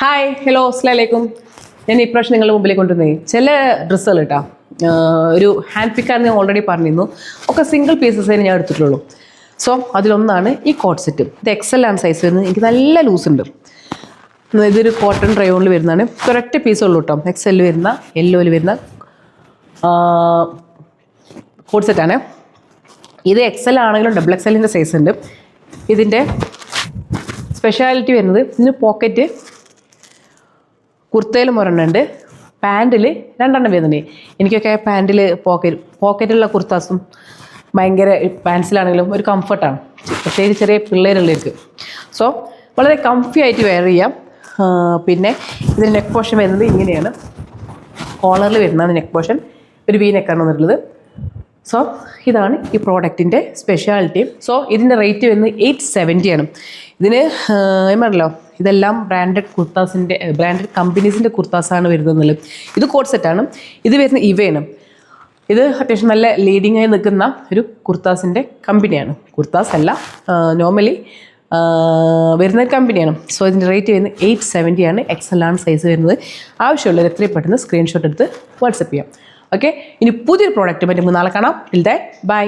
Hi hello അസ്സലാമലൈക്കും. ഞാൻ ഇപ്രാവശ്യം നിങ്ങളുടെ മുമ്പിലേക്ക് കൊണ്ടുവന്നേ ചില ഡ്രസ്സുകൾ കേട്ടോ. ഒരു ഹാൻഡ് പിക്കാന്ന് ഞാൻ ഓൾറെഡി പറഞ്ഞിരുന്നു. ഒക്കെ സിംഗിൾ പീസസേ ഞാൻ എടുത്തിട്ടുള്ളൂ. സോ അതിലൊന്നാണ് ഈ കോട്ട് സെറ്റ്. ഇത് എക്സൽ ആണ് സൈസ് വരുന്നത്. എനിക്ക് നല്ല ലൂസ് ഉണ്ട്. ഇതൊരു കോട്ടൺ റയോണിൽ വരുന്നതാണ്. ഒരൊറ്റ പീസേ ഉള്ളൂ കേട്ടോ. എക്സലിൽ വരുന്ന യെല്ലോയിൽ വരുന്ന കോട്ട് സെറ്റാണ്. ഇത് എക്സൽ ആണെങ്കിലും ഡബിൾ എക്സലിൻ്റെ സൈസ് ഉണ്ട്. ഇതിൻ്റെ സ്പെഷ്യാലിറ്റി വരുന്നത് ഇതിന് പോക്കറ്റ് കുർത്തയിലും ഒരെണ്ണമുണ്ട്, പാൻറ്റിൽ രണ്ടെണ്ണം വരുന്നുണ്ട്. എനിക്കൊക്കെ പാൻറ്റിൽ പോക്കറ്റുള്ള കുർത്താസും ഭയങ്കര പാൻസിലാണെങ്കിലും ഒരു കംഫർട്ടാണ്, പ്രത്യേകിച്ച് ചെറിയ പിള്ളേരുള്ളവർക്ക്. സോ വളരെ കംഫി ആയിട്ട് വെയർ ചെയ്യാം. പിന്നെ ഇതിൻ്റെ നെക്ക് പോർഷൻ വരുന്നത് ഇങ്ങനെയാണ്. കോളറിൽ വരുന്നതാണ് നെക്ക് പോർഷൻ. ഒരു വി നെക്കാണ് വന്നിട്ടുള്ളത്. സോ ഇതാണ് ഈ പ്രോഡക്റ്റിൻ്റെ സ്പെഷ്യാലിറ്റി. സോ ഇതിൻ്റെ റേറ്റ് വരുന്നത് 870 ആണ്. ഇതിന് പറഞ്ഞല്ലോ ഇതെല്ലാം ബ്രാൻഡഡ് കമ്പനീസിൻ്റെ കുർത്താസാണ് വരുന്നത്. ഇത് കോട്ട് സെറ്റാണ്. ഇത് വരുന്ന ഇവയാണ്. ഇത് അത്യാവശ്യം നല്ല ലീഡിങ് ആയി നിൽക്കുന്ന ഒരു കുർത്താസിൻ്റെ കമ്പനിയാണ്. കുർത്താസ് അല്ല, നോർമലി വരുന്ന ഒരു കമ്പനിയാണ്. സോ ഇതിൻ്റെ റേറ്റ് വരുന്നത് 870 ആണ്. എക്സൽ ആണ് സൈസ് വരുന്നത്. ആവശ്യമുള്ളവർ എത്രയും പെട്ടെന്ന് സ്ക്രീൻഷോട്ട് എടുത്ത് വാട്സപ്പ് ചെയ്യാം. ഓക്കെ, ഇനി പുതിയൊരു പ്രോഡക്റ്റ് പറ്റുമ്പോൾ നാളെ കാണാം. Till then bye.